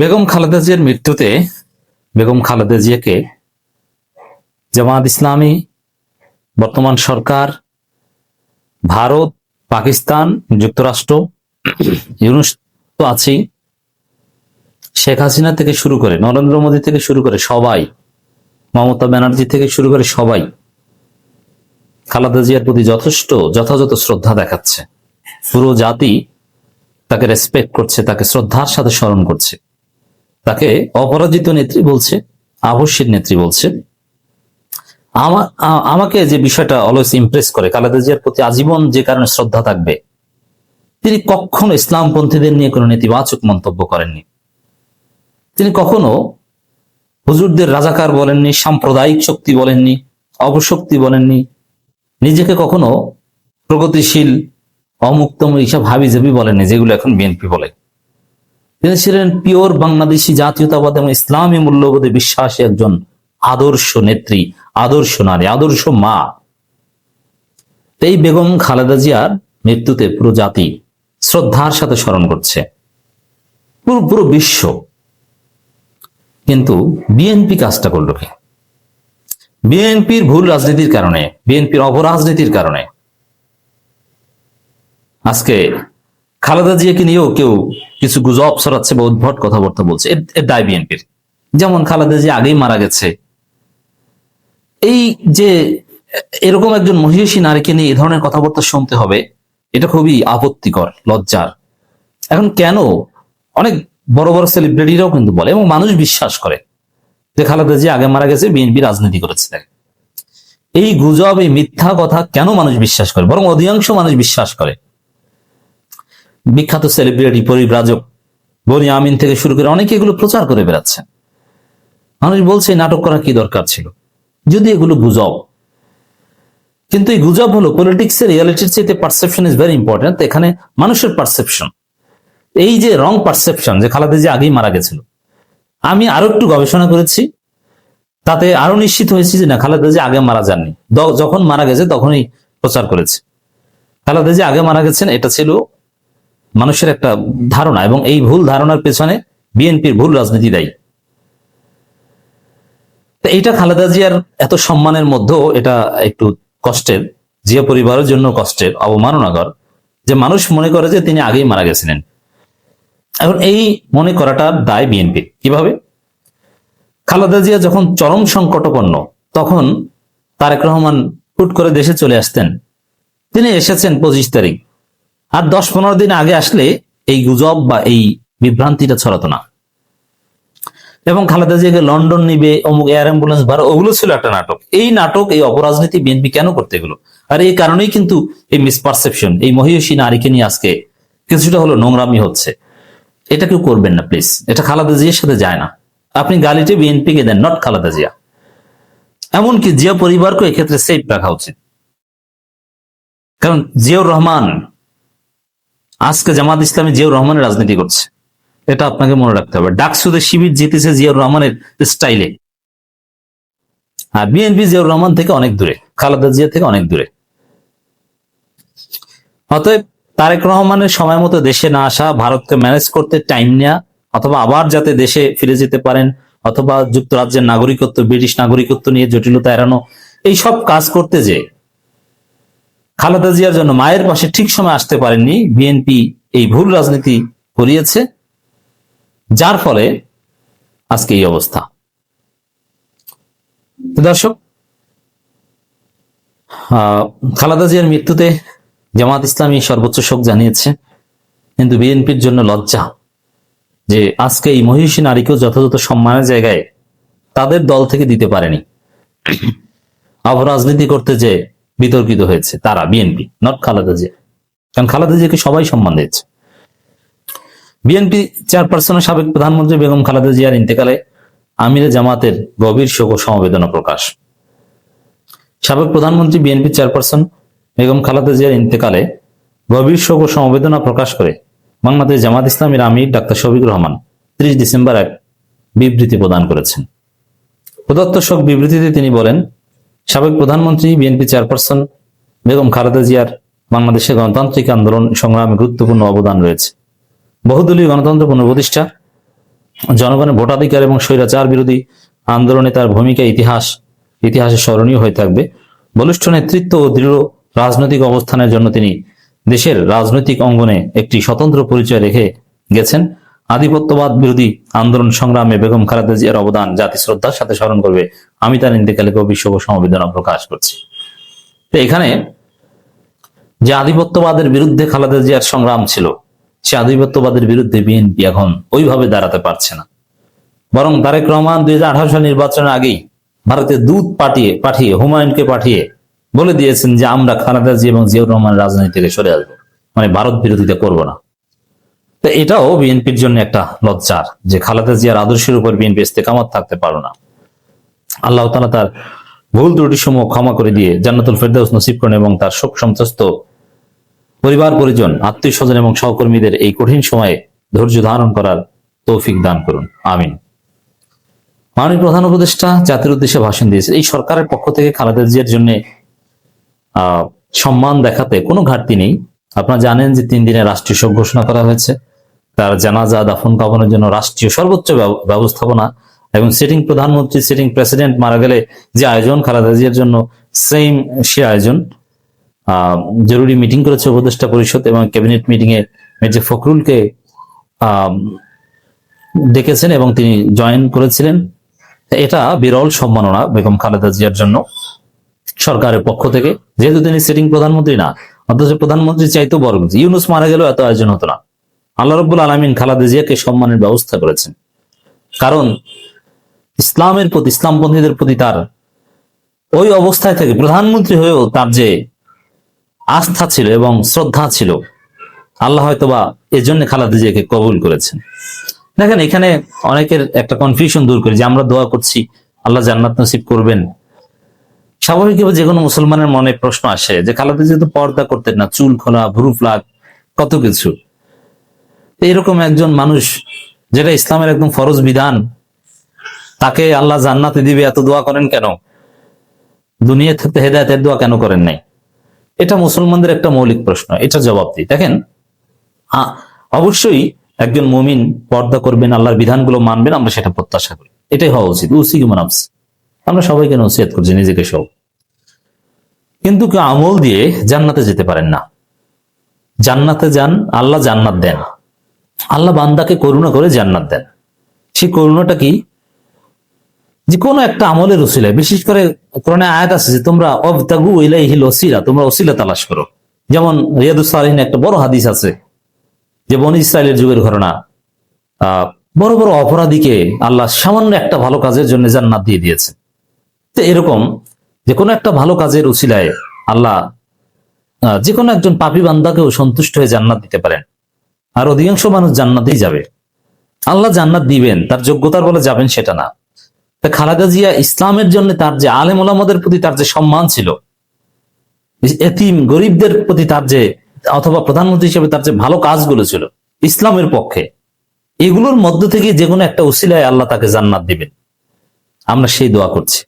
বেগম খালেদা জিয়ার মৃত্যুতে বেগম খালেদা জিয়াকে জামাত ইসলামী, বর্তমান সরকার, ভারত, পাকিস্তান, যুক্তরাষ্ট্র, ইউনুস তো আছেই, শেখ হাসিনা থেকে শুরু করে, নরেন্দ্র মোদী থেকে শুরু করে সবাই, মমতা ব্যানার্জি থেকে শুরু করে সবাই খালেদা জিয়ার প্রতি যথাযথ শ্রদ্ধা দেখাচ্ছে। পুরো জাতি তাকে রেসপেক্ট করছে, তাকে শ্রদ্ধার সাথে স্মরণ করছে, তাকে অপরাজিত নেত্রী বলছে, আবশ্যিক নেত্রী বলছে। আমাকে যে বিষয়টা অলওয়েজ ইমপ্রেস করে, খালেদা জিয়ার প্রতি আজীবন যে কারণে শ্রদ্ধা থাকবে, তিনি কখনো ইসলামপন্থীদের নিয়ে কোনো নেতিবাচক মন্তব্য করেননি। তিনি কখনো হুজুরদের রাজাকার বলেননি, সাম্প্রদায়িক শক্তি বলেননি, অপশক্তি বলেননি, নিজেকে কখনো প্রগতিশীল, অমুক্তম এইসব হাবিজাবি বলেননি যেগুলো এখন বিএনপি বলে। তিনি ছিলেন পিওর বাংলাদেশি জাতীয়তাবাদ এবং ইসলামী মূল্যবোধে বিশ্বাসী একজন আদর্শ নেত্রী, আদর্শ নারী, আদর্শ মা। এই বেগম খালেদা জিয়ার মৃত্যুতে পুরো জাতি শ্রদ্ধার সাথে স্মরণ করছে, পুরো বিশ্ব। কিন্তু বিএনপি কাজটা করলো কি? বিএনপির ভুল রাজনীতির কারণে, বিএনপির অপরাজনীতির কারণে আজকে খালেদা জিয়াকে নিয়েও কেউ কিছু গুজব ছড়াচ্ছে বা উদ্ভট কথাবার্তা বলছে, এর দায় বিএনপির। যেমন খালেদা জিয়া আগেই মারা গেছে, এই যে এরকম একজন মহিষী নারীকে নিয়ে এ ধরনের কথাবার্তা শুনতে হবে, এটা খুবই আপত্তিকর, লজ্জার। এখন কেন অনেক বড় বড় সেলিব্রিটিরাও কিন্তু বলে এবং মানুষ বিশ্বাস করে যে খালেদা জিয়া আগে মারা গেছে, বিএনপি রাজনীতি করেছে। এই গুজব, এই মিথ্যা কথা কেন মানুষ বিশ্বাস করে? বরং অধিকাংশ মানুষ বিশ্বাস করে। বিখ্যাত সেলিব্রিটি, পরিব্রাজক বনি আমিন থেকে শুরু করে অনেকে এগুলো প্রচার করে বেড়াচ্ছে। মানুষ বলছে নাটক করা কি দরকার ছিল, যদি এগুলো গুজব। কিন্তু এই গুজব হলো পলিটিক্স এর রিয়ালিটির চাইতে পারসেপশন ইজ ভেরি ইম্পর্টেন্ট। এখানে মানুষের পারসেপশন, এই যে রং পারসেপশন যে খালেদা জিয়া আগেই মারা গেছিল, আমি আরো একটু গবেষণা করেছি, তাতে আরো নিশ্চিত হয়েছি যে না, খালেদা জিয়া আগে মারা যাননি। যখন মারা গেছে তখনই প্রচার করেছে খালেদা জিয়া আগে মারা গেছেন। এটা ছিল মানুষের একটা ধারণা, এবং এই ভুল ধারণার পেছনে বিএনপির ভুল রাজনীতি দায়ী। এইটা খালেদা জিয়ার এত সম্মানের মধ্যেও এটা একটু কষ্টের, জিয়া পরিবারের জন্য কষ্টের, অবমাননাকর যে মানুষ মনে করে যে তিনি আগেই মারা গেছিলেন। এখন এই মনে করাটার দায় বিএনপি। কিভাবে? খালেদা জিয়া যখন চরম সংকটাপন্ন, তখন তারেক রহমান হুট করে দেশে চলে আসতেন। তিনি এসেছেন 25 তারিখ, আর 10-15 দিন আগে আসলে এই গুজব বা এই বিভ্রান্তিটা ছড়াতো না। এবং খালেদা জিয়াকে লন্ডন নিবে, অমুক এয়ার অ্যাম্বুলেন্স ভাড়া, ওগুলো ছিল একটা নাটক। এই নাটক, এই অপরাজনীতি বিএনপি কেন করতে এগুলো? আর এই কারণেই কিন্তু এই মিসপারসেপশন, এই মহিষী নারীকে নিয়ে আজকে কিছুটা হলো নোংরামি হচ্ছে। এটা কেউ করবেন না প্লিজ, এটা খালেদা জিয়ার সাথে যায় না। আপনি গালিতে বিএনপি কে দেন, নট খালেদা জিয়া। এমনকি জিয়া পরিবারকে এক্ষেত্রে সেফ রাখা উচিত। কারণ জিয়াউর রহমান আজকে জামাত ইসলামী জিয়াউর রহমানের রাজনীতি করছে, এটা আপনাকে মনে রাখতে হবে। ডাকসুদে শিবির জিতেছে জিয়াউর রহমানের স্টাইলে, আর বিএনপি জিয়াউর রহমান থেকে অনেক দূরে, খালেদা জিয়া থেকে অনেক দূরে। অতএব তারেক রহমানের সময় মতো দেশে না আসা, ভারতকে ম্যানেজ করতে টাইম নেওয়া, অথবা আবার যাতে দেশে ফিরে যেতে পারেন, অথবা যুক্তরাজ্যের নাগরিকত্ব, ব্রিটিশ নাগরিকত্ব নিয়ে জটিলতা এড়ানো, এই সব কাজ করতে যে খালেদা জিয়ার জন্য মায়ের পাশে ঠিক সময় আসতে পারেননি, বিএনপি এই ভুল রাজনীতি করিয়েছে, যার ফলে আজকে এই অবস্থা। দর্শক, খালেদা জিয়ার মৃত্যুতে জামাত ইসলামী সর্বোচ্চ শোক জানিয়েছে, কিন্তু বিএনপির জন্য লজ্জা যে আজকে এই মহিষী নারীকেও যথাযথ সম্মানের জায়গায় তাদের দল থেকে দিতে পারেনি। অপরাজনীতি করতে যে বিতর্কিত হয়েছে তারা, বিএনপি, নট খালেদা জিয়া। কারণ খালেদা জিয়াকে সবাই সম্মান দিয়েছে। বিএনপি চেয়ারপারসনের সাবেক প্রধানমন্ত্রী বেগম খালেদা জিয়ার ইন্তেকালে আমিরে জামাতের গভীর শোক ও সমবেদনা প্রকাশ। সাবেক প্রধানমন্ত্রী বিএনপি চেয়ারপারসন বেগম খালেদা জিয়ার ইন্তেকালে গভীর শোক ও সমবেদনা প্রকাশ করে বাংলাদেশ জামাত ইসলামীর আমির ডাক্তার শফিকুর রহমান 30 ডিসেম্বর এক বিবৃতি প্রদান করেছেন। প্রদত্ত শোক বিবৃতিতে তিনি বলেন, সাবেক প্রধানমন্ত্রী বিএনপি চেয়ারপারসন বেগম খালেদা জিয়ার বাংলাদেশের গণতান্ত্রিক আন্দোলন সংগ্রামে গুরুত্বপূর্ণ অবদান রয়েছে। বহুদলীয় গণতন্ত্র পুনঃপ্রতিষ্ঠা জনগণের ভোটাধিকার এবং স্বৈরাচার বিরোধী আন্দোলনে তার ভূমিকা ইতিহাসে স্মরণীয় হয়ে থাকবে। বলিষ্ঠ নেতৃত্ব ও দৃঢ় রাজনৈতিক অবস্থানের জন্য তিনি দেশের রাজনৈতিক অঙ্গনে একটি স্বতন্ত্র পরিচয় রেখে গেছেন। আধিপত্যবাদ বিরোধী আন্দোলন সংগ্রামে বেগম খালেদা জিয়ার অবদান জাতি শ্রদ্ধার সাথে স্মরণ করবে। আমি তার ইন্তেকালে গভীর শোক ও সমবেদনা প্রকাশ করছি। তো এখানে যে আধিপত্যবাদের বিরুদ্ধে খালেদা জিয়ার সংগ্রাম ছিল, সে আধিপত্যবাদের বিরুদ্ধে বিএনপি এখন ওইভাবে দাঁড়াতে পারছে না। বরং তারেক রহমান 2018 সাল নির্বাচনের আগেই ভারতে দূত পাঠিয়ে হুমায়ুনকে পাঠিয়ে বলে দিয়েছেন যে আমরা খালেদা জিয়া এবং জিয়াউর রহমান রাজনীতি থেকে সরে আসবো, মানে ভারত বিরোধিতা করব না। তো এটাও বিএনপির জন্য একটা লজ্জার যে খালেদা জিয়ার আদর্শের উপর বিএনপি ইস্তেকামত থাকতে পারো না। আল্লাহ তাআলা তার ভুল ত্রুটি সমূহ ক্ষমা করে দিয়ে জান্নাতুল ফেরদাউস নসিব করেন এবং তার শোক সন্তস্ত পরিবার পরিজন, আত্মীয় স্বজন এবং সহকর্মীদের এই কঠিন সময়ে ধৈর্য ধারণ করার তৌফিক দান করুন, আমিন। মাননীয় প্রধান উপদেষ্টা জাতির উদ্দেশ্যে ভাষণ দিয়েছে। এই সরকারের পক্ষ থেকে খালেদা জিয়ার জন্য সম্মান দেখাতে কোনো ঘাটতি নেই। আপনারা জানেন যে 3 দিনের রাষ্ট্রীয় শোক ঘোষণা করা হয়েছে। তার জানাজা দাফন কাফনের জন্য রাষ্ট্রীয় সর্বোচ্চ ব্যবস্থাপনা এবং সিটিং প্রধানমন্ত্রী, সিটিং প্রেসিডেন্ট মারা গেলে যে আয়োজন, খালেদা জিয়ার জন্য সে আয়োজন। জরুরি মিটিং করেছে উপদেষ্টা পরিষদ এবং ক্যাবিনেট মিটিং এ মির্জা ফখরুলকে ডেকেছেন এবং তিনি জয়েন করেছিলেন। এটা বিরল সম্মাননা বেগম খালেদা জিয়ার জন্য সরকারের পক্ষ থেকে, যেহেতু তিনি সিটিং প্রধানমন্ত্রী না, অথচ প্রধানমন্ত্রী চাইতেও বড় কিছু। ইউনূস মারা গেলেও এত আয়োজন হতো না। আল্লাহ রাব্বুল আলামিন খালেদা জিয়াকে সম্মানের ব্যবস্থা করেছেন, কারণ ইসলামের প্রতি, ইসলামপন্থীদের প্রতি তার ওই অবস্থায় থেকে প্রধানমন্ত্রী হয়েও তার যে আস্থা ছিল এবং শ্রদ্ধা ছিল, আল্লাহ হয়তোবা এজন্য খালেদা জিয়াকে কবুল করেছেন। দেখেন, এখানে অনেকের একটা কনফিউশন দূর করে যে আমরা দোয়া করছি আল্লাহ জান্নাত নসিব করবেন। স্বাভাবিকভাবে যে কোনো মুসলমানের মনে প্রশ্ন আসে যে খালেদা জিয়া তো পর্দা করতেন না, চুল খোলা, ভ্রু ফ্লাক, কত কিছু। এরকম একজন মানুষ, যেটা ইসলামের একদম ফরজ বিধান, তাকে আল্লাহ জান্নাতে দিবে, এত দোয়া করেন কেন? দুনিয়া থেকে হেদায়েতের দোয়া কেন করেন নাই? এটা মুসলমানদের একটা মৌলিক প্রশ্ন, এটা জবাব দিই। দেখেন, অবশ্যই একজন মুমিন পর্দা করবেন, আল্লাহর বিধানগুলো মানবেন, আমরা সেটা প্রত্যাশা করি, এটাই হওয়া উচিত। আমরা সবাইকে নসিহত করছি, নিজেকে সব। কিন্তু কেউ আমল দিয়ে জান্নাতে যেতে পারেন না। জান্নাতে যান, আল্লাহ জান্নাত দেন, আল্লাহ বান্দাকে করুণা করে জান্নাত দেন। সেই করুণাটা কি? যে কোনো একটা আমলের উসিলায়, বিশেষ করে কোরআনে আয়াত আছে যে তোমরা অবতাগু ইলাইহিল ওসিলা, তোমরা ওসিলা তালাশ করো। যেমন রিয়াদুস সালিহিনে একটা বড় হাদিস আছে যে বনী ইসরাইলের যুগের ঘটনা, বড় বড় অপরাধীকে আল্লাহ সামান্য একটা ভালো কাজের জন্য জান্নাত দিয়ে দিয়েছে। তো এরকম যে কোনো একটা ভালো কাজের উসিলায় আল্লাহ যে কোনো একজন পাপী বান্দাকেও সন্তুষ্ট হয়ে জান্নাত দিতে পারেন। আর অধিকাংশ মানুষ জান্নাতেই যাবে। আল্লাহ জান্নাত দিবেন, তার যোগ্যতার বলে যাবেন সেটা না। তা খালেদা জিয়া ইসলামের জন্য তার যে আলেম ওলামাদের প্রতি তার যে সম্মান ছিল, এতিম গরিবদের প্রতি তার যে, অথবা প্রধানমন্ত্রী হিসেবে তার যে ভালো কাজগুলো ছিল ইসলামের পক্ষে, এগুলোর মধ্য থেকে যে কোনো একটা উসিলায় আল্লাহ তাকে জান্নাত দিবেন। আমরা সেই দোয়া করছি।